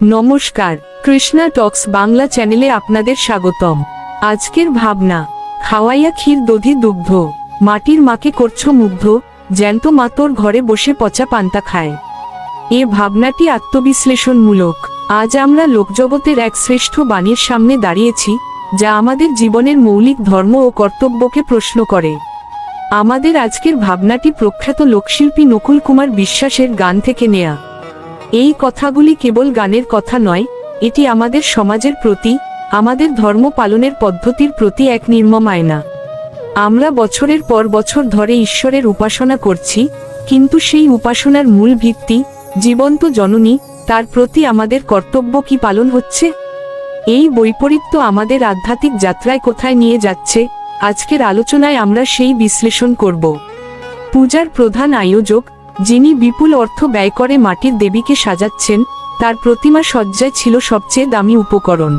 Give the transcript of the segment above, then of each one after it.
নমস্কার, কৃষ্ণা টক্স বাংলা চ্যানেলে আপনাদের স্বাগতম। আজকের ভাবনা, খাওয়াইয়া ক্ষীর দধি দুগ্ধ, মাটির মাকে করছো মুগ্ধ, জ্যান্ত মা তোর ঘরে বসে পচা পান্তা খায়। এ ভাবনাটি আত্মবিশ্লেষণমূলক। আজ আমরা লোকজগতের এক শ্রেষ্ঠ বাণীর সামনে দাঁড়িয়েছি, যা আমাদের জীবনের মৌলিক ধর্ম ও কর্তব্যকে প্রশ্ন করে। আমাদের আজকের ভাবনাটি প্রখ্যাত লোকশিল্পী নকুল কুমার বিশ্বাসের গান থেকে নেয়া। এই কথাগুলি কেবল গানের কথা নয়, এটি আমাদের সমাজের প্রতি, আমাদের ধর্ম পালনের পদ্ধতির প্রতি এক নির্মম আয়না। আমরা বছরের পর বছর ধরে ঈশ্বরের উপাসনা করছি, কিন্তু সেই উপাসনার মূল ভিত্তি, জীবন্ত জননী, তার প্রতি আমাদের কর্তব্য কি পালন হচ্ছে? এই বৈপরীত্য আমাদের আধ্যাত্মিক যাত্রায় কোথায় নিয়ে যাচ্ছে? আজকের আলোচনায় আমরা সেই বিশ্লেষণ করব। পূজার প্রধান আয়োজক, যিনি বিপুল অর্থ ব্যয় করে মাটির দেবীকে সাজাচ্ছেন, তার প্রতিমা সজ্জায় ছিল সবচেয়ে দামি উপকরণ।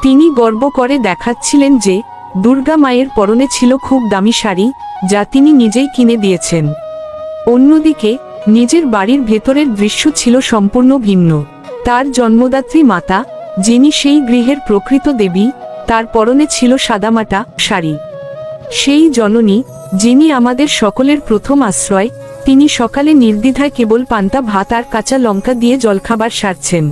তিনি গর্ব করে দেখাচ্ছিলেন যে দুর্গা মায়ের পরনে ছিল খুব দামি শাড়ি, যা তিনি নিজেই কিনে দিয়েছেন। অন্যদিকে নিজের বাড়ির ভেতরের দৃশ্য ছিল সম্পূর্ণ ভিন্ন। তার জন্মদাত্রী মাতা, যিনি সেই গৃহের প্রকৃত দেবী, তার পরনে ছিল সাদামাটা শাড়ি। সেই জননী, যিনি আমাদের সকলের প্রথম আশ্রয়, তিনি সকালে নির্দ্বিধায় কেবল পান্তা ভাত আর কাঁচা লঙ্কা দিয়ে জলখাবার সারছেন।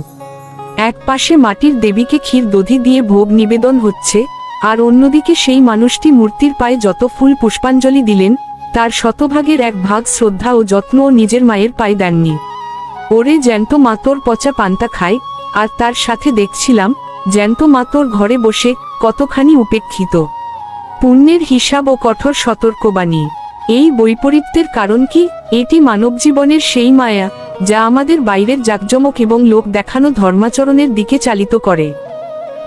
এক পাশে মাটির দেবীকে ক্ষীর দধি দিয়ে ভোগ নিবেদন হচ্ছে, আর অন্যদিকে সেই মানুষটি মূর্তির পায়ে যত ফুল পুষ্পাঞ্জলি দিলেন, তার শতভাগের এক ভাগ শ্রদ্ধা ও যত্নও নিজের মায়ের পায়ে দেননি। ওরে জ্যান্ত মা তোর পচা পান্তা খায়, আর তার সাথে দেখছিলাম জ্যান্ত মা তোর ঘরে বসে কতখানি উপেক্ষিত। পুণ্যের হিসাব ও কঠোর সতর্কবাণী। এই বৈপরীত্যের কারণ কি? এটি মানবজীবনের সেই মায়া, যা আমাদের বাইরের জাঁকজমক এবং লোক দেখানো ধর্মাচরণের দিকে চালিত করে।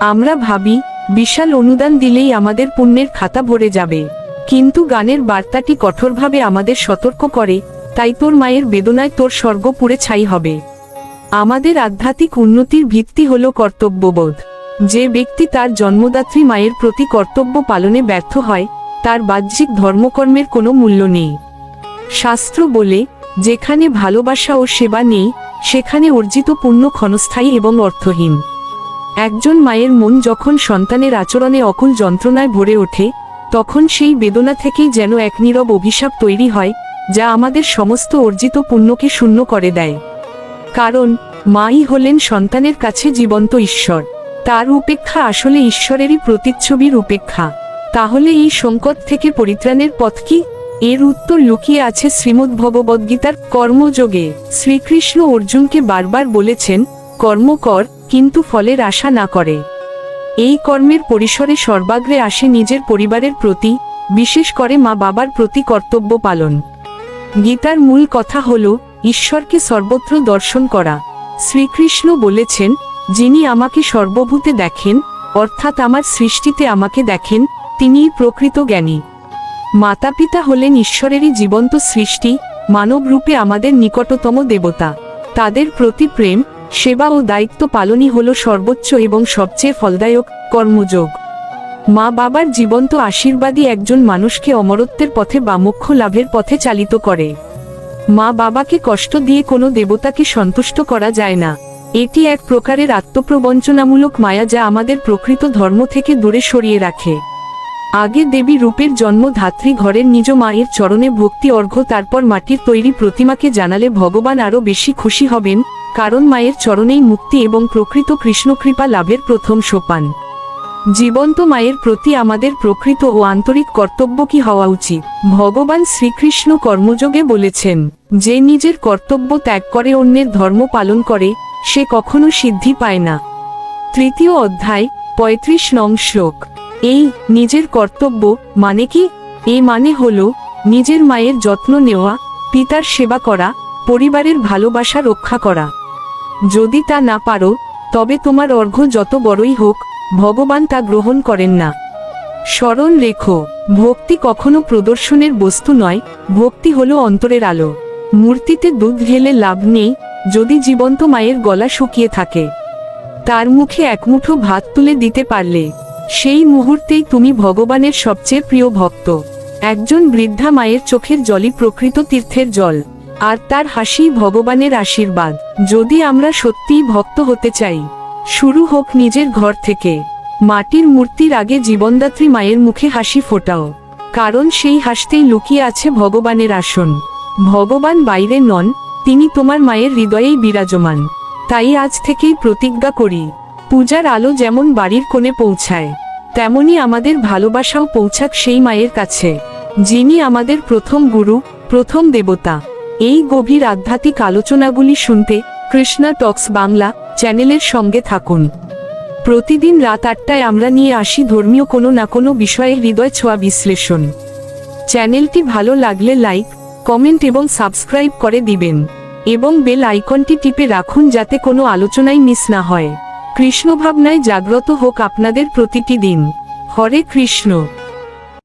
আমরা ভাবি, বিশাল অনুদান দিলেই আমাদের পুণ্যের খাতা ভরে যাবে, কিন্তু গানের বার্তাটি কঠোরভাবে আমাদের সতর্ক করে, তাই তোর মায়ের বেদনায় তোর স্বর্গ পুড়ে ছাই হবে। আমাদের আধ্যাত্মিক উন্নতির ভিত্তি হল কর্তব্যবোধ। যে ব্যক্তি তার জন্মদাত্রী মায়ের প্রতি কর্তব্য পালনে ব্যর্থ হয়, তার বাহ্যিক ধর্মকর্মের কোনো মূল্য নেই। শাস্ত্র বলে, যেখানে ভালোবাসা ও সেবা নেই, সেখানে অর্জিত পুণ্য ক্ষণস্থায়ী এবং অর্থহীন। একজন মায়ের মন যখন সন্তানের আচরণে অকুল যন্ত্রণায় ভরে ওঠে, তখন সেই বেদনা থেকেই যেন এক নীরব অভিশাপ তৈরি হয়, যা আমাদের সমস্ত অর্জিত পুণ্যকে শূন্য করে দেয়। কারণ মাই হলেন সন্তানের কাছে জীবন্ত ঈশ্বর। তার উপেক্ষা আসলে ঈশ্বরেরই প্রতিচ্ছবির উপেক্ষা। তাহলে এই সংকট থেকে পরিত্রাণের পথ কি? এর উত্তর লুকিয়ে আছে শ্রীমদ্ভগবদ্গীতার কর্মযোগে। শ্রীকৃষ্ণ অর্জুনকে বারবার বলেছেন, কর্ম কর, কিন্তু ফলের আশা না করে। এই কর্মের পরিসরে সর্বাগ্রে আসে নিজের পরিবারের প্রতি, বিশেষ করে মা বাবার প্রতি কর্তব্য পালন। গীতার মূল কথা হল ঈশ্বরকে সর্বত্র দর্শন করা। শ্রীকৃষ্ণ বলেছেন, যিনি আমাকে সর্বভূতে দেখেন, অর্থাৎ আমার সৃষ্টিতে আমাকে দেখেন, তিনিই প্রকৃত জ্ঞানী। মাতাপিতা হলেন ঈশ্বরেরই জীবন্ত সৃষ্টি, মানব রূপে আমাদের নিকটতম দেবতা। তাদের প্রতি প্রেম, সেবা ও দায়িত্ব পালনই হল সর্বোচ্চ এবং সবচেয়ে ফলদায়ক কর্মযোগ। মা বাবার জীবন্ত আশীর্বাদই একজন মানুষকে অমরত্বের পথে বা মোক্ষ লাভের পথে চালিত করে। মা বাবাকে কষ্ট দিয়ে কোনো দেবতাকে সন্তুষ্ট করা যায় না। এটি এক প্রকারের আত্মপ্রবঞ্চনামূলক মায়া, যা আমাদের প্রকৃত ধর্ম থেকে দূরে সরিয়ে রাখে। আগে দেবী রূপের জন্ম ধাত্রী ঘরের নিজ মায়ের চরণে ভক্তি অর্ঘ্য, তারপর মাটির তৈরি প্রতিমাকে জানালে ভগবান আরও বেশি খুশি হবেন, কারণ মায়ের চরণেই মুক্তি এবং প্রকৃত কৃষ্ণকৃপা লাভের প্রথম সোপান। জীবন্ত মায়ের প্রতি আমাদের প্রকৃত ও আন্তরিক কর্তব্য কি হওয়া উচিত? ভগবান শ্রীকৃষ্ণ কর্মযোগে বলেছেন, যে নিজের কর্তব্য ত্যাগ করে অন্যের ধর্ম পালন করে, সে কখনো সিদ্ধি পায় না। তৃতীয় অধ্যায়, 35 নং শ্লোক। এই নিজের কর্তব্য মানে কি? এই মানে হল নিজের মায়ের যত্ন নেওয়া, পিতার সেবা করা, পরিবারের ভালোবাসা রক্ষা করা। যদি তা না পারো, তবে তোমার অর্ঘ্য যত বড়ই হোক, ভগবান তা গ্রহণ করেন না। স্মরণ রেখো, ভক্তি কখনো প্রদর্শনের বস্তু নয়, ভক্তি হলো অন্তরের আলো। মূর্তিতে দুধ ঢেলে লাভ নেই, যদি জীবন্ত মায়ের গলা শুকিয়ে থাকে। তার মুখে এক মুঠো ভাত তুলে দিতে পারলে, সেই মুহূর্তেই তুমি ভগবানের সবচেয়ে প্রিয় ভক্ত। একজন বৃদ্ধা মায়ের চোখের জলই প্রকৃত তীর্থের জল। আর তার হাসি ভগবানের আশীর্বাদ। যদি আমরা সত্যিই ভক্ত হতে চাই, শুরু হোক নিজের ঘর থেকে। মাটির মূর্তির আগে জীবনদাত্রী মায়ের মুখে হাসি ফোটাও, কারণ সেই হাসতেই লুকিয়ে আছে ভগবানের আসন। ভগবান বাইরে নন, তিনি তোমার মায়ের হৃদয়েই বিরাজমান। তাই আজ থেকেই প্রতিজ্ঞা করি, পূজার আলো যেমন বাড়ির কোণে পৌঁছায়, তেমনি আমাদের ভালোবাসাও পৌঁছাক সেই মায়ের কাছে, যিনি আমাদের প্রথম গুরু, প্রথম দেবতা। এই গভীর আধ্যাত্মিক আলোচনাগুলি শুনতে কৃষ্ণা টক্স বাংলা চ্যানেলের সঙ্গে থাকুন। প্রতিদিন রাত 8টায় আমরা নিয়ে আসি ধর্মীয় কোনো না কোনো বিষয়ের হৃদয় ছোঁয়া বিশ্লেষণ। চ্যানেলটি ভালো লাগলে লাইক, কমেন্ট এবং সাবস্ক্রাইব করে দিবেন, এবং বেল আইকনটি টিপে রাখুন যাতে কোনো আলোচনাই মিস না হয়। কৃষ্ণ ভাবনায় জাগ্রত হোক আপনাদের প্রতিটি দিন। হরে কৃষ্ণ।